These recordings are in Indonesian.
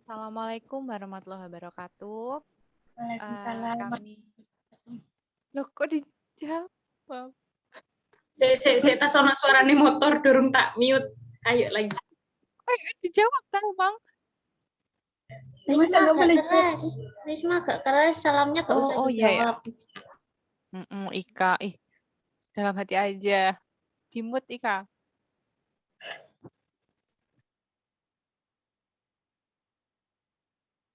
Assalamualaikum warahmatullahi wabarakatuh. Waalaikumsalam. Kami, loh kok dijawab? Saya sono suarane motor durung tak mute. Ayo lagi. Dijawab tahu bang? Risma agak keras. Risma agak keras. Salamnya gak usah dijawab. Iya. Ika, dalam hati aja. Dimut Ika.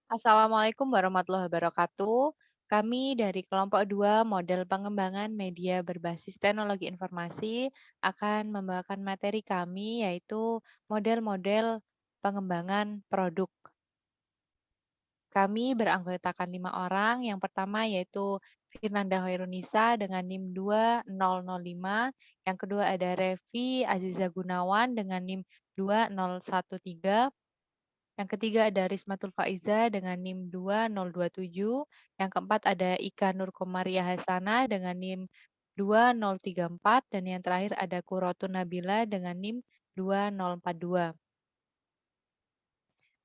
Assalamualaikum warahmatullahi wabarakatuh. Kami dari kelompok 2 model pengembangan media berbasis teknologi informasi akan membawakan materi kami yaitu model-model pengembangan produk. Kami beranggotakan 5 orang. Yang pertama yaitu Firnanda Hoirunisa dengan NIM 2005. Yang kedua ada Revi Aziza Gunawan dengan NIM 2013. Yang ketiga ada Rismatul Faiza dengan NIM 2027. Yang keempat ada Ika Nurkomaria Hasana dengan NIM 2034. Dan yang terakhir ada Kurotun Nabila dengan NIM 2042.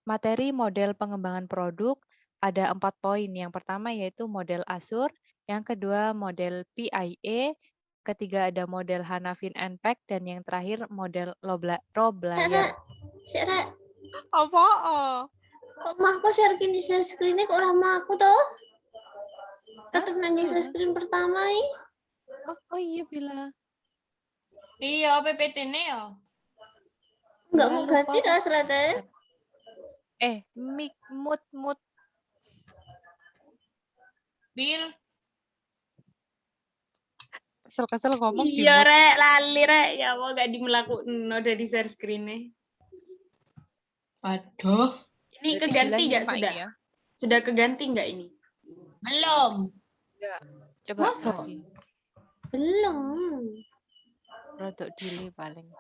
Materi model pengembangan produk ada 4 poin. Yang pertama yaitu model Asur, yang kedua model PIA, ketiga ada model Hanafin Pack, dan yang terakhir model Roblayer. Apa? Kok mahku share gini share screen-nya kok ramah aku toh? Tetap nanya share screen pertama ini. Oh iya Bila. Iya, PPT ini ya. Enggak mau ganti lah selatan. Mut. Bil. Kesel ngomong. Iya rek, lali rek. Ya mau gak dimelakukan udah di share screen-nya. Waduh. Ini keganti nggak sudah? Ya? Sudah keganti nggak ini? Belum. Enggak. Coba Masa? lagi. Belum. Rodok delay paling.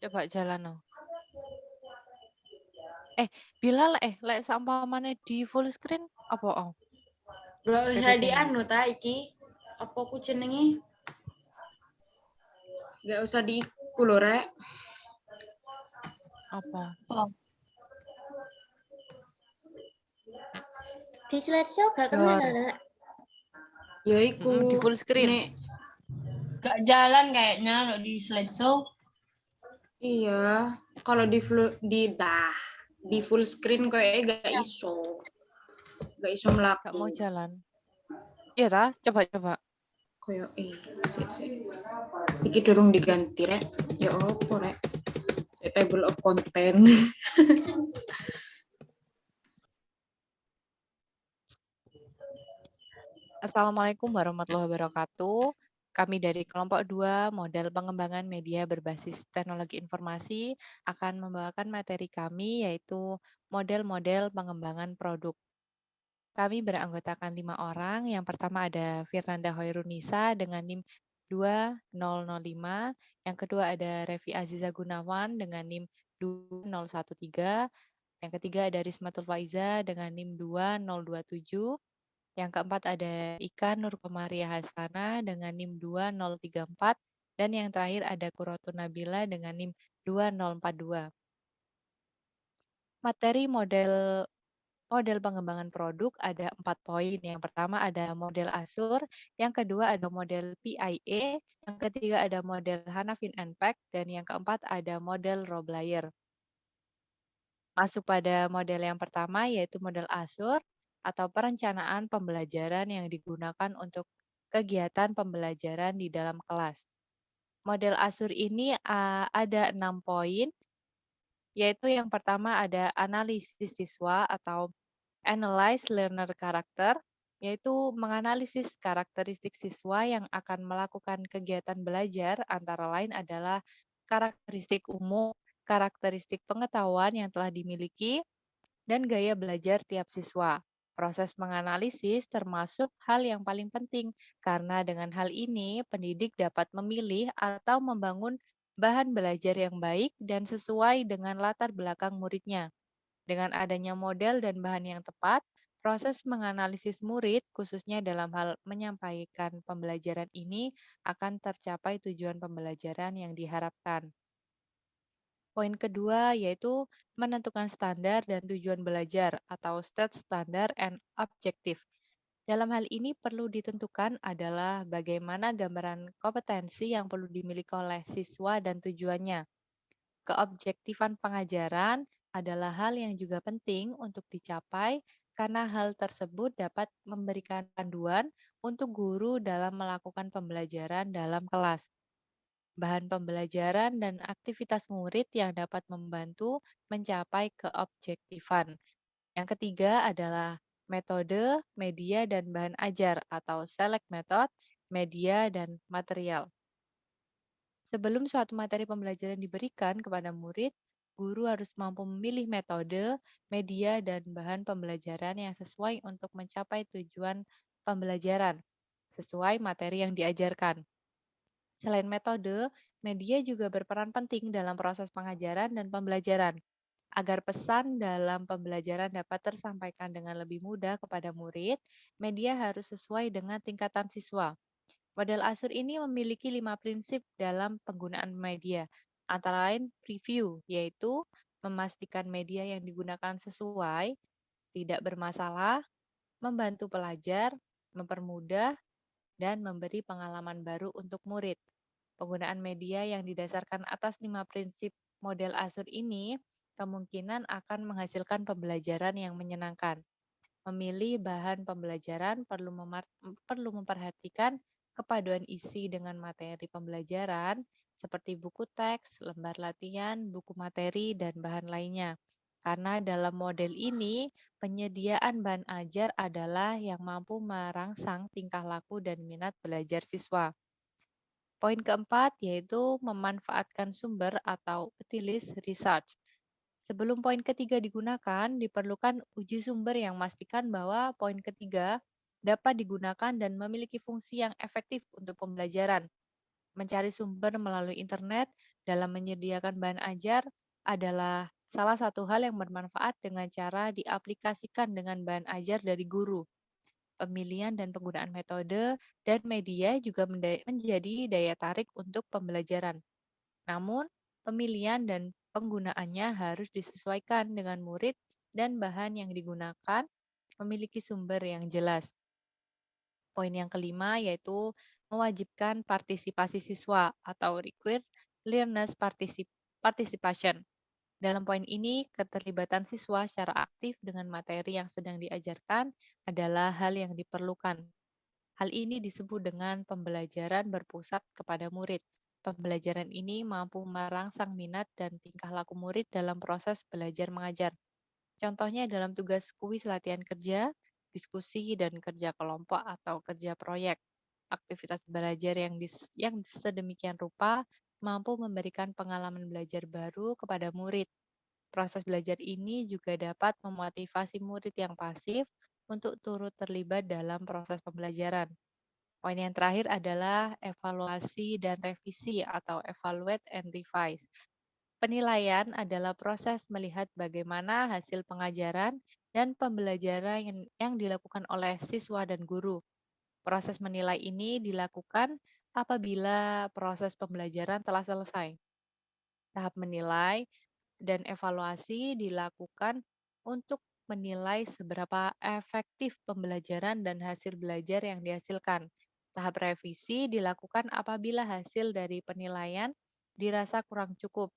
Coba jalan no. Bilal lek sampamane di full screen apa oh? Gak usah dianu ta iki. Apa ku jenenge? Gak usah diiku lho rek. Apa? Di slideshow gak kena rek. Ya iku. Di full screen. Gak jalan kayaknya di slideshow. Iya, kalau di full screen kayaknya gak iso. Gak iso melaku. Gak mau jalan. Iya ta? Coba. Kayak sik. Iki durung diganti rek. Ya opo rek? Table of content. Assalamualaikum warahmatullahi wabarakatuh. Kami dari kelompok 2 model pengembangan media berbasis teknologi informasi akan membawakan materi kami yaitu model-model pengembangan produk. Kami beranggotakan 5 orang. Yang pertama ada Firnanda Hoirunisa dengan NIM 2005. Yang kedua ada Revi Aziza Gunawan dengan NIM 2013. Yang ketiga ada Rismatul Faiza dengan NIM 2027. Yang keempat ada Ika Nurkomaria Hasana dengan NIM 2034. Dan yang terakhir ada Kurotun Nabila dengan NIM 2042. Materi model pengembangan produk ada 4 poin. Yang pertama ada model Asur, yang kedua ada model PIA, yang ketiga ada model Hanafin Pack, dan yang keempat ada model Roblayer. Masuk pada model yang pertama yaitu model Asur atau perencanaan pembelajaran yang digunakan untuk kegiatan pembelajaran di dalam kelas. Model Asur ini ada 6 poin, yaitu yang pertama ada analisis siswa atau Analyze Learner Character, yaitu menganalisis karakteristik siswa yang akan melakukan kegiatan belajar, antara lain adalah karakteristik umum, karakteristik pengetahuan yang telah dimiliki, dan gaya belajar tiap siswa. Proses menganalisis termasuk hal yang paling penting, karena dengan hal ini pendidik dapat memilih atau membangun bahan belajar yang baik dan sesuai dengan latar belakang muridnya. Dengan adanya model dan bahan yang tepat, proses menganalisis murid, khususnya dalam hal menyampaikan pembelajaran ini, akan tercapai tujuan pembelajaran yang diharapkan. Poin kedua yaitu menentukan standar dan tujuan belajar atau state standard and objective. Dalam hal ini perlu ditentukan adalah bagaimana gambaran kompetensi yang perlu dimiliki oleh siswa dan tujuannya. Keobjektifan pengajaran adalah hal yang juga penting untuk dicapai karena hal tersebut dapat memberikan panduan untuk guru dalam melakukan pembelajaran dalam kelas. Bahan pembelajaran dan aktivitas murid yang dapat membantu mencapai keobjektifan. Yang ketiga adalah metode, media, dan bahan ajar atau select method, media, dan material. Sebelum suatu materi pembelajaran diberikan kepada murid, guru harus mampu memilih metode, media, dan bahan pembelajaran yang sesuai untuk mencapai tujuan pembelajaran, sesuai materi yang diajarkan. Selain metode, media juga berperan penting dalam proses pengajaran dan pembelajaran. Agar pesan dalam pembelajaran dapat tersampaikan dengan lebih mudah kepada murid, media harus sesuai dengan tingkatan siswa. Model Asur ini memiliki 5 prinsip dalam penggunaan media, antara lain preview, yaitu memastikan media yang digunakan sesuai, tidak bermasalah, membantu pelajar, mempermudah, dan memberi pengalaman baru untuk murid. Penggunaan media yang didasarkan atas 5 prinsip model Asur ini kemungkinan akan menghasilkan pembelajaran yang menyenangkan. Memilih bahan pembelajaran perlu memperhatikan kepaduan isi dengan materi pembelajaran seperti buku teks, lembar latihan, buku materi, dan bahan lainnya. Karena dalam model ini, penyediaan bahan ajar adalah yang mampu merangsang tingkah laku dan minat belajar siswa. Poin keempat yaitu memanfaatkan sumber atau utilis research. Sebelum poin ketiga digunakan, diperlukan uji sumber yang memastikan bahwa poin ketiga dapat digunakan dan memiliki fungsi yang efektif untuk pembelajaran. Mencari sumber melalui internet dalam menyediakan bahan ajar adalah salah satu hal yang bermanfaat dengan cara diaplikasikan dengan bahan ajar dari guru. Pemilihan dan penggunaan metode dan media juga menjadi daya tarik untuk pembelajaran. Namun, pemilihan dan penggunaannya harus disesuaikan dengan murid dan bahan yang digunakan memiliki sumber yang jelas. Poin yang kelima yaitu mewajibkan partisipasi siswa atau required learners participation. Dalam poin ini, keterlibatan siswa secara aktif dengan materi yang sedang diajarkan adalah hal yang diperlukan. Hal ini disebut dengan pembelajaran berpusat kepada murid. Pembelajaran ini mampu merangsang minat dan tingkah laku murid dalam proses belajar mengajar. Contohnya dalam tugas kuis latihan kerja, diskusi dan kerja kelompok atau kerja proyek. Aktivitas belajar yang sedemikian rupa mampu memberikan pengalaman belajar baru kepada murid. Proses belajar ini juga dapat memotivasi murid yang pasif untuk turut terlibat dalam proses pembelajaran. Poin yang terakhir adalah evaluasi dan revisi atau evaluate and revise. Penilaian adalah proses melihat bagaimana hasil pengajaran dan pembelajaran yang dilakukan oleh siswa dan guru. Proses menilai ini dilakukan apabila proses pembelajaran telah selesai. Tahap menilai dan evaluasi dilakukan untuk menilai seberapa efektif pembelajaran dan hasil belajar yang dihasilkan. Tahap revisi dilakukan apabila hasil dari penilaian dirasa kurang cukup.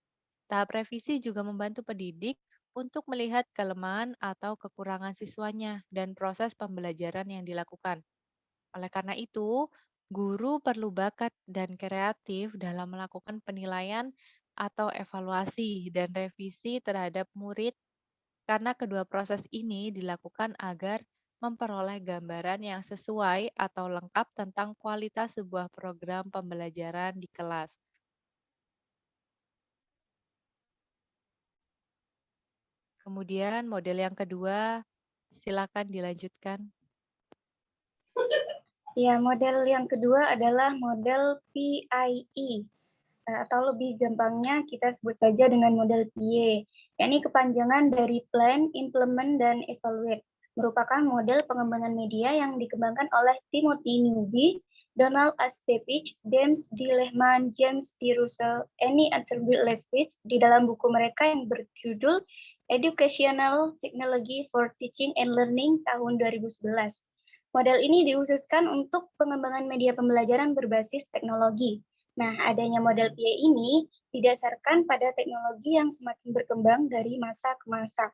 Tahap revisi juga membantu pendidik untuk melihat kelemahan atau kekurangan siswanya dan proses pembelajaran yang dilakukan. Oleh karena itu, guru perlu bakat dan kreatif dalam melakukan penilaian atau evaluasi dan revisi terhadap murid karena kedua proses ini dilakukan agar memperoleh gambaran yang sesuai atau lengkap tentang kualitas sebuah program pembelajaran di kelas. Kemudian model yang kedua Silakan dilanjutkan. Ya, model yang kedua adalah model PIE, atau lebih gampangnya kita sebut saja dengan model PIE, yakni kepanjangan dari Plan, Implement, dan Evaluate. Merupakan model pengembangan media yang dikembangkan oleh Timothy Newby, Donald Astepich, James D. Lehman, James D. Russell, Annie Atterbury Leftwich di dalam buku mereka yang berjudul Educational Technology for Teaching and Learning tahun 2011. Model ini dihususkan untuk pengembangan media pembelajaran berbasis teknologi. Nah, adanya model PIE ini didasarkan pada teknologi yang semakin berkembang dari masa ke masa.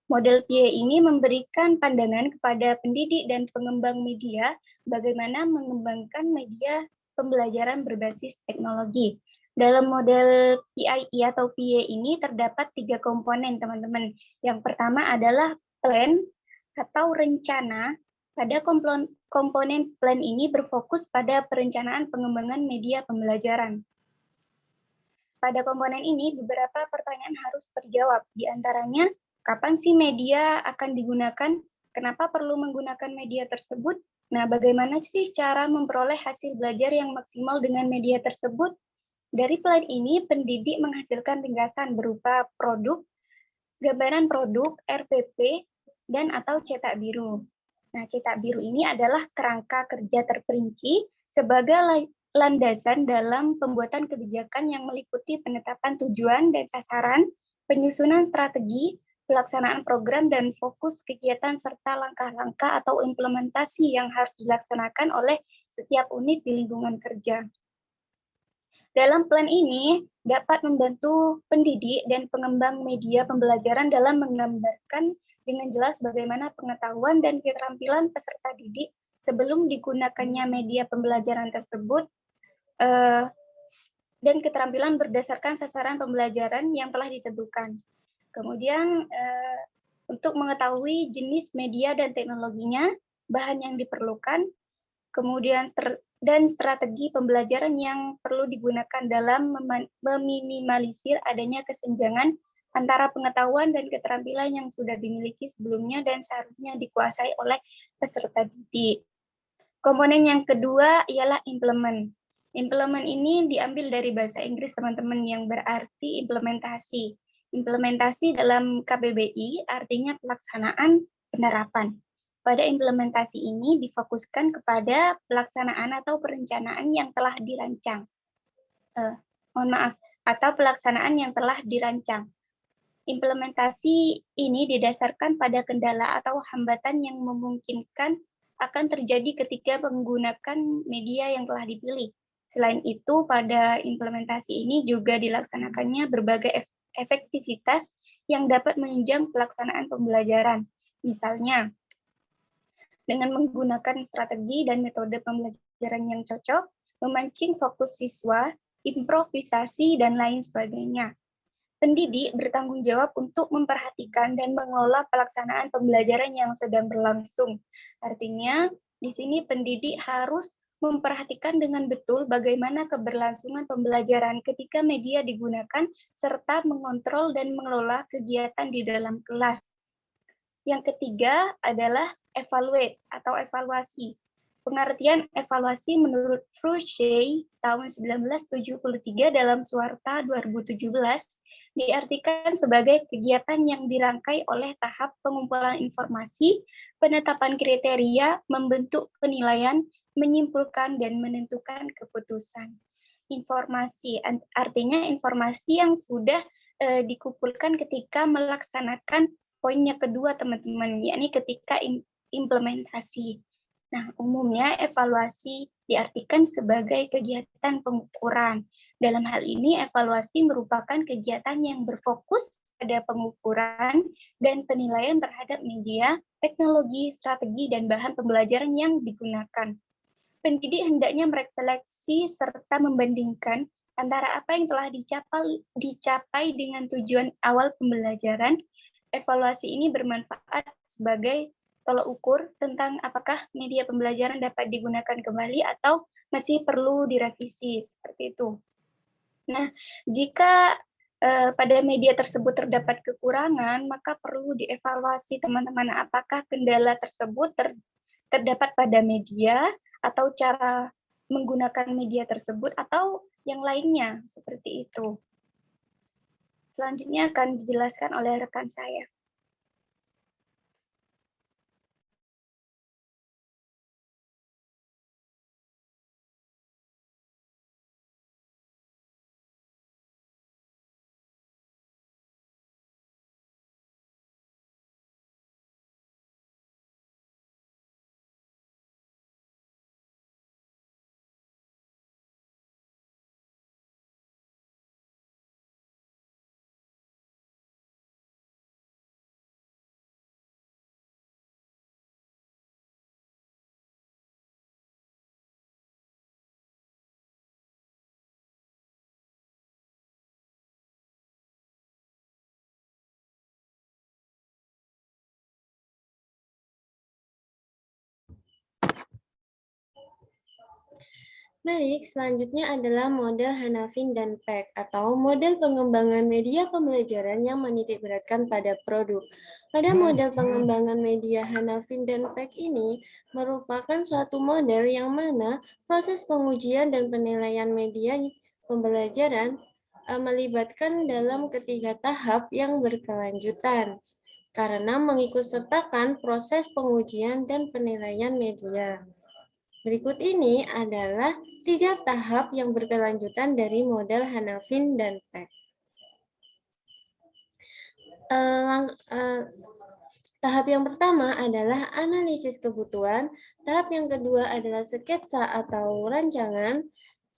Model PIE ini memberikan pandangan kepada pendidik dan pengembang media bagaimana mengembangkan media pembelajaran berbasis teknologi. Dalam model PIE atau PIE ini terdapat 3 komponen, teman-teman. Yang pertama adalah plan atau rencana. Pada komponen plan ini berfokus pada perencanaan pengembangan media pembelajaran. Pada komponen ini, beberapa pertanyaan harus terjawab. Di antaranya, kapan sih media akan digunakan? Kenapa perlu menggunakan media tersebut? Nah, bagaimana sih cara memperoleh hasil belajar yang maksimal dengan media tersebut? Dari plan ini, pendidik menghasilkan ringkasan berupa produk, gambaran produk, RPP, dan atau cetak biru. Nah, cetak biru ini adalah kerangka kerja terperinci sebagai landasan dalam pembuatan kebijakan yang meliputi penetapan tujuan dan sasaran, penyusunan strategi, pelaksanaan program, dan fokus kegiatan serta langkah-langkah atau implementasi yang harus dilaksanakan oleh setiap unit di lingkungan kerja. Dalam plan ini dapat membantu pendidik dan pengembang media pembelajaran dalam menggambarkan dengan jelas bagaimana pengetahuan dan keterampilan peserta didik sebelum digunakannya media pembelajaran tersebut, dan keterampilan berdasarkan sasaran pembelajaran yang telah ditentukan. Kemudian untuk mengetahui jenis media dan teknologinya, bahan yang diperlukan, kemudian dan strategi pembelajaran yang perlu digunakan dalam meminimalisir adanya kesenjangan antara pengetahuan dan keterampilan yang sudah dimiliki sebelumnya dan seharusnya dikuasai oleh peserta didik. Komponen yang kedua ialah implement. Implement ini diambil dari bahasa Inggris, teman-teman, yang berarti implementasi. Implementasi dalam KBBI artinya pelaksanaan penerapan. Pada implementasi ini difokuskan kepada pelaksanaan atau perencanaan yang telah dirancang. Atau pelaksanaan yang telah dirancang. Implementasi ini didasarkan pada kendala atau hambatan yang memungkinkan akan terjadi ketika menggunakan media yang telah dipilih. Selain itu, pada implementasi ini juga dilaksanakannya berbagai efektivitas yang dapat menunjang pelaksanaan pembelajaran. Misalnya, dengan menggunakan strategi dan metode pembelajaran yang cocok, memancing fokus siswa, improvisasi, dan lain sebagainya. Pendidik bertanggung jawab untuk memperhatikan dan mengelola pelaksanaan pembelajaran yang sedang berlangsung. Artinya, di sini pendidik harus memperhatikan dengan betul bagaimana keberlangsungan pembelajaran ketika media digunakan, serta mengontrol dan mengelola kegiatan di dalam kelas. Yang ketiga adalah evaluate atau evaluasi. Pengertian evaluasi menurut Frouchet tahun 1973 dalam Suarta 2017 diartikan sebagai kegiatan yang dirangkai oleh tahap pengumpulan informasi, penetapan kriteria, membentuk penilaian, menyimpulkan, dan menentukan keputusan. Informasi artinya informasi yang sudah dikumpulkan ketika melaksanakan poinnya kedua, teman-teman, yakni ketika implementasi. Nah, umumnya evaluasi diartikan sebagai kegiatan pengukuran. Dalam hal ini, evaluasi merupakan kegiatan yang berfokus pada pengukuran dan penilaian terhadap media, teknologi, strategi, dan bahan pembelajaran yang digunakan. Pendidik hendaknya merefleksi serta membandingkan antara apa yang telah dicapai dengan tujuan awal pembelajaran. Evaluasi ini bermanfaat sebagai tolak ukur tentang apakah media pembelajaran dapat digunakan kembali atau masih perlu direvisi, seperti itu. Nah, jika pada media tersebut terdapat kekurangan, maka perlu dievaluasi teman-teman apakah kendala tersebut terdapat pada media atau cara menggunakan media tersebut atau yang lainnya seperti itu. Selanjutnya akan dijelaskan oleh rekan saya. Baik, selanjutnya adalah model Hanafin dan Peck atau model pengembangan media pembelajaran yang menitik beratkan pada produk. Pada model pengembangan media Hanafin dan Peck ini merupakan suatu model yang mana proses pengujian dan penilaian media pembelajaran melibatkan dalam ketiga tahap yang berkelanjutan karena mengikutsertakan proses pengujian dan penilaian media. Berikut ini adalah 3 tahap yang berkelanjutan dari model Hanafin dan Peck. Tahap yang pertama adalah analisis kebutuhan, tahap yang kedua adalah sketsa atau rancangan,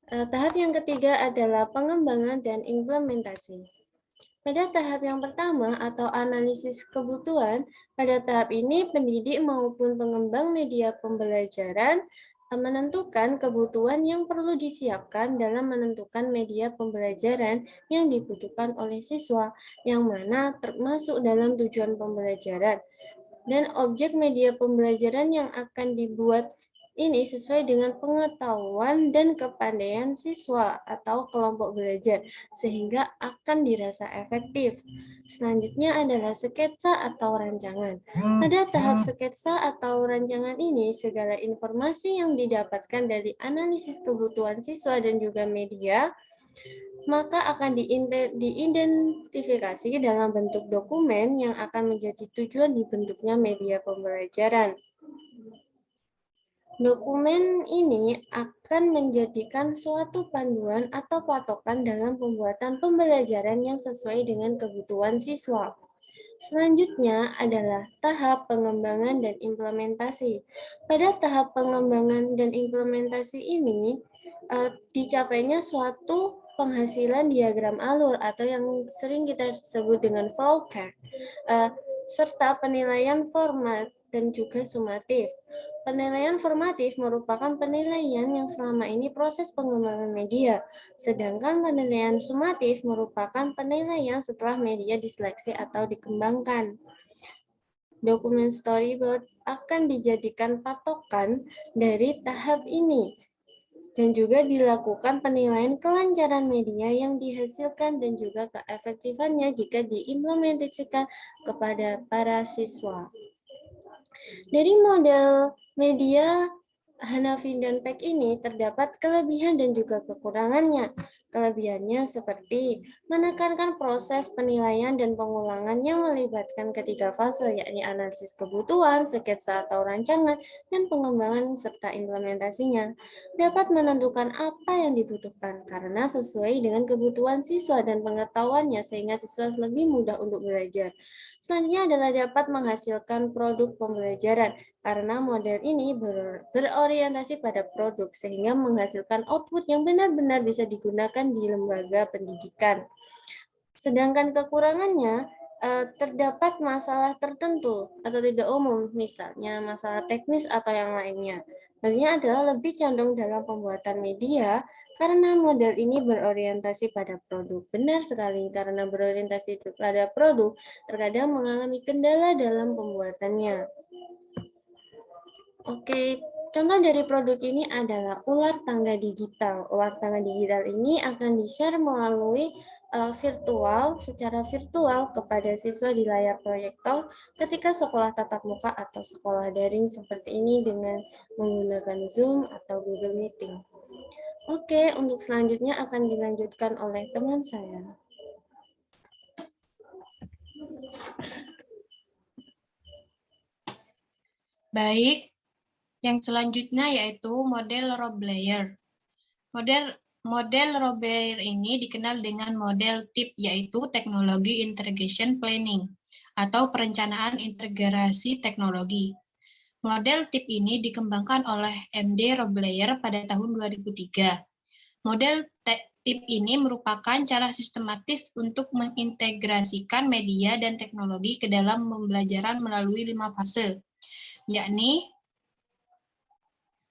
tahap yang ketiga adalah pengembangan dan implementasi. Pada tahap yang pertama atau analisis kebutuhan, pada tahap ini pendidik maupun pengembang media pembelajaran menentukan kebutuhan yang perlu disiapkan dalam menentukan media pembelajaran yang dibutuhkan oleh siswa, yang mana termasuk dalam tujuan pembelajaran. Dan objek media pembelajaran yang akan dibuat ini sesuai dengan pengetahuan dan kepandaian siswa atau kelompok belajar, sehingga akan dirasa efektif. Selanjutnya adalah sketsa atau rancangan. Pada tahap sketsa atau rancangan ini, segala informasi yang didapatkan dari analisis kebutuhan siswa dan juga media, maka akan diidentifikasi dalam bentuk dokumen yang akan menjadi tujuan dibentuknya media pembelajaran. Dokumen ini akan menjadikan suatu panduan atau patokan dalam pembuatan pembelajaran yang sesuai dengan kebutuhan siswa. Selanjutnya adalah tahap pengembangan dan implementasi. Pada tahap pengembangan dan implementasi ini, dicapainya suatu penghasilan diagram alur atau yang sering kita sebut dengan flowchart, serta penilaian format dan juga sumatif. Penilaian formatif merupakan penilaian yang selama ini proses pengembangan media, sedangkan penilaian sumatif merupakan penilaian setelah media diseleksi atau dikembangkan. Dokumen storyboard akan dijadikan patokan dari tahap ini, dan juga dilakukan penilaian kelancaran media yang dihasilkan dan juga keefektifannya jika diimplementasikan kepada para siswa. Dari model media Hanafin dan Peck ini terdapat kelebihan dan juga kekurangannya. Kelebihannya seperti menekankan proses penilaian dan pengulangan yang melibatkan ketiga fase, yakni analisis kebutuhan, sketsa atau rancangan, dan pengembangan serta implementasinya. Dapat menentukan apa yang dibutuhkan karena sesuai dengan kebutuhan siswa dan pengetahuannya sehingga siswa lebih mudah untuk belajar. Selanjutnya adalah dapat menghasilkan produk pembelajaran karena model ini berorientasi pada produk sehingga menghasilkan output yang benar-benar bisa digunakan di lembaga pendidikan. Sedangkan kekurangannya terdapat masalah tertentu atau tidak umum, misalnya masalah teknis atau yang lainnya. Halnya adalah lebih condong dalam pembuatan media karena model ini berorientasi pada produk. Benar sekali, karena berorientasi pada produk, terkadang mengalami kendala dalam pembuatannya. Oke, Contoh dari produk ini adalah ular tangga digital. Ular tangga digital ini akan di-share melalui secara virtual kepada siswa di layar proyektor ketika sekolah tatap muka atau sekolah daring seperti ini dengan menggunakan Zoom atau Google Meeting. Oke, untuk selanjutnya akan dilanjutkan oleh teman saya. Baik, yang selanjutnya yaitu model Roblayer. Model Roblayer ini dikenal dengan model TIP, yaitu Teknologi Integration Planning atau Perencanaan Integrasi Teknologi. Model TIP ini dikembangkan oleh MD Roblayer pada tahun 2003. Model TIP ini merupakan cara sistematis untuk mengintegrasikan media dan teknologi ke dalam pembelajaran melalui 5 fase, yakni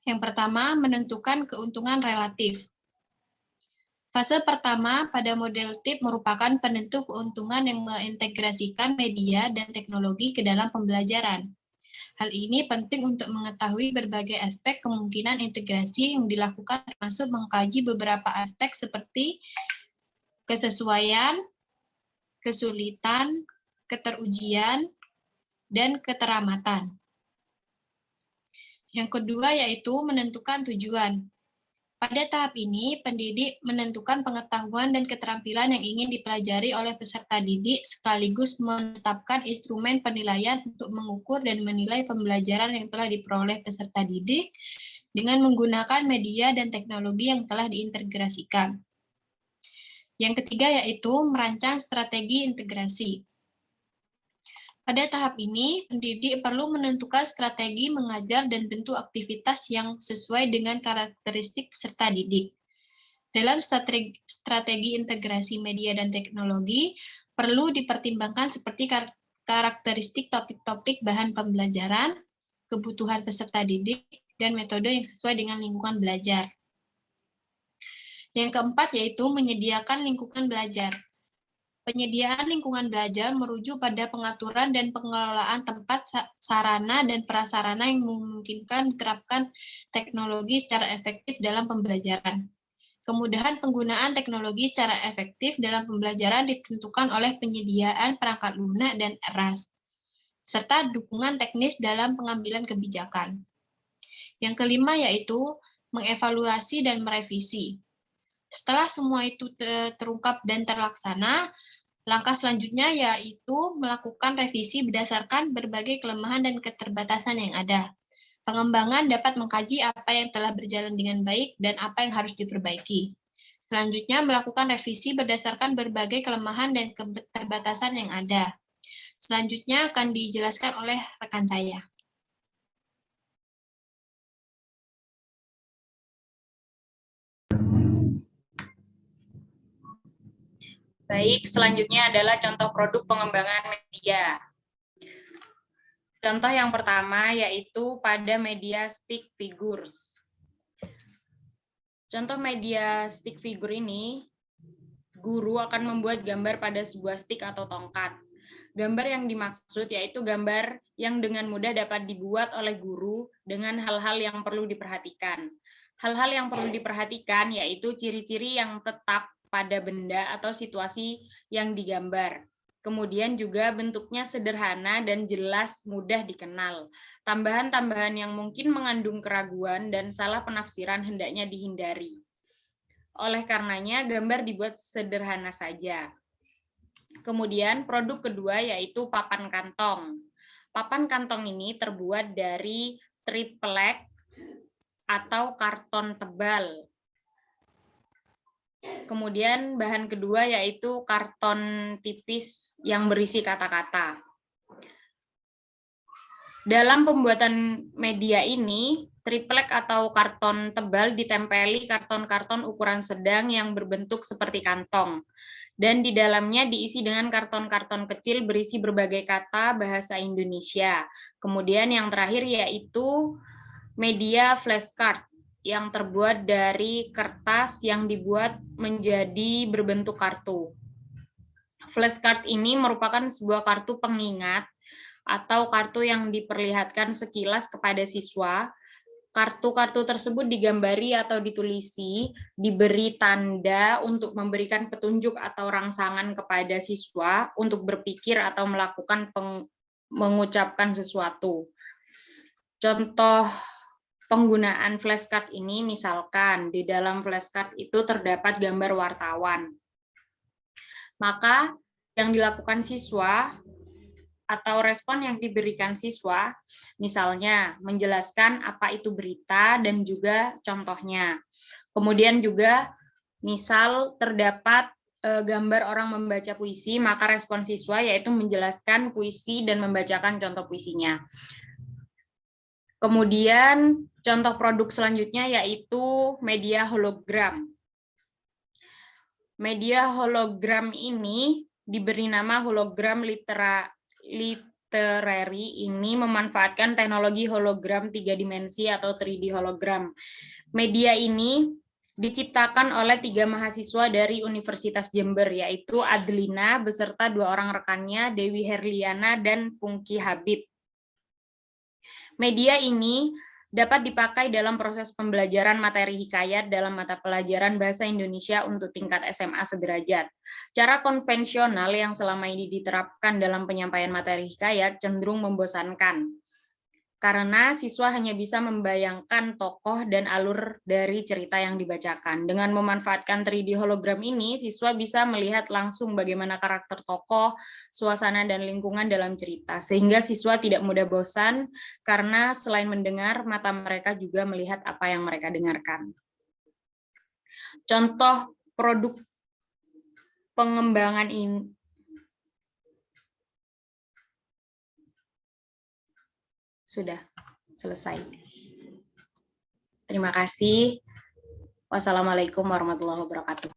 yang pertama, menentukan keuntungan relatif. Fase pertama pada model TIP merupakan penentu keuntungan yang mengintegrasikan media dan teknologi ke dalam pembelajaran. Hal ini penting untuk mengetahui berbagai aspek kemungkinan integrasi yang dilakukan, termasuk mengkaji beberapa aspek seperti kesesuaian, kesulitan, keterujian, dan keteramatan. Yang kedua yaitu menentukan tujuan. Pada tahap ini, pendidik menentukan pengetahuan dan keterampilan yang ingin dipelajari oleh peserta didik, sekaligus menetapkan instrumen penilaian untuk mengukur dan menilai pembelajaran yang telah diperoleh peserta didik dengan menggunakan media dan teknologi yang telah diintegrasikan. Yang ketiga yaitu merancang strategi integrasi. Pada tahap ini, pendidik perlu menentukan strategi mengajar dan bentuk aktivitas yang sesuai dengan karakteristik peserta didik. Dalam strategi integrasi media dan teknologi, perlu dipertimbangkan seperti karakteristik topik-topik bahan pembelajaran, kebutuhan peserta didik, dan metode yang sesuai dengan lingkungan belajar. Yang keempat yaitu menyediakan lingkungan belajar. Penyediaan lingkungan belajar merujuk pada pengaturan dan pengelolaan tempat, sarana, dan prasarana yang memungkinkan diterapkan teknologi secara efektif dalam pembelajaran. Kemudahan penggunaan teknologi secara efektif dalam pembelajaran ditentukan oleh penyediaan perangkat lunak dan eras, serta dukungan teknis dalam pengambilan kebijakan. Yang kelima yaitu mengevaluasi dan merevisi. Setelah semua itu terungkap dan terlaksana, langkah selanjutnya yaitu melakukan revisi berdasarkan berbagai kelemahan dan keterbatasan yang ada. Pengembangan dapat mengkaji apa yang telah berjalan dengan baik dan apa yang harus diperbaiki. Selanjutnya, melakukan revisi berdasarkan berbagai kelemahan dan keterbatasan yang ada. Selanjutnya akan dijelaskan oleh rekan saya. Baik, selanjutnya adalah contoh produk pengembangan media. Contoh yang pertama yaitu pada media stick figures. Contoh media stick figure ini, guru akan membuat gambar pada sebuah stick atau tongkat. Gambar yang dimaksud yaitu gambar yang dengan mudah dapat dibuat oleh guru dengan hal-hal yang perlu diperhatikan. Hal-hal yang perlu diperhatikan yaitu ciri-ciri yang tetap pada benda atau situasi yang digambar. Kemudian juga bentuknya sederhana dan jelas, mudah dikenal. Tambahan-tambahan yang mungkin mengandung keraguan dan salah penafsiran hendaknya dihindari. Oleh karenanya, gambar dibuat sederhana saja. Kemudian produk kedua yaitu papan kantong. Papan kantong ini terbuat dari triplek atau karton tebal. Kemudian bahan kedua yaitu karton tipis yang berisi kata-kata. Dalam pembuatan media ini, triplek atau karton tebal ditempeli karton-karton ukuran sedang yang berbentuk seperti kantong. Dan di dalamnya diisi dengan karton-karton kecil berisi berbagai kata bahasa Indonesia. Kemudian yang terakhir yaitu media flashcard yang terbuat dari kertas yang dibuat menjadi berbentuk kartu. Flashcard ini merupakan sebuah kartu pengingat atau kartu yang diperlihatkan sekilas kepada siswa. kartu-kartu tersebut digambari atau ditulisi, diberi tanda untuk memberikan petunjuk atau rangsangan kepada siswa untuk berpikir atau melakukan mengucapkan sesuatu. Contoh penggunaan flashcard ini misalkan di dalam flashcard itu terdapat gambar wartawan. Maka yang dilakukan siswa atau respon yang diberikan siswa, misalnya menjelaskan apa itu berita dan juga contohnya. Kemudian juga misal terdapat gambar orang membaca puisi, maka respon siswa yaitu menjelaskan puisi dan membacakan contoh puisinya. Kemudian contoh produk selanjutnya yaitu media hologram. Media hologram ini diberi nama hologram literary, ini memanfaatkan teknologi hologram 3 dimensi atau 3D hologram. Media ini diciptakan oleh 3 mahasiswa dari Universitas Jember, yaitu Adlina beserta 2 orang rekannya, Dewi Herliana dan Pungki Habib. Media ini dapat dipakai dalam proses pembelajaran materi hikayat dalam mata pelajaran Bahasa Indonesia untuk tingkat SMA sederajat. Cara konvensional yang selama ini diterapkan dalam penyampaian materi hikayat cenderung membosankan, karena siswa hanya bisa membayangkan tokoh dan alur dari cerita yang dibacakan. Dengan memanfaatkan 3D hologram ini, siswa bisa melihat langsung bagaimana karakter tokoh, suasana, dan lingkungan dalam cerita, sehingga siswa tidak mudah bosan, karena selain mendengar, mata mereka juga melihat apa yang mereka dengarkan. Contoh produk pengembangan ini sudah selesai. Terima kasih. Wassalamualaikum warahmatullahi wabarakatuh.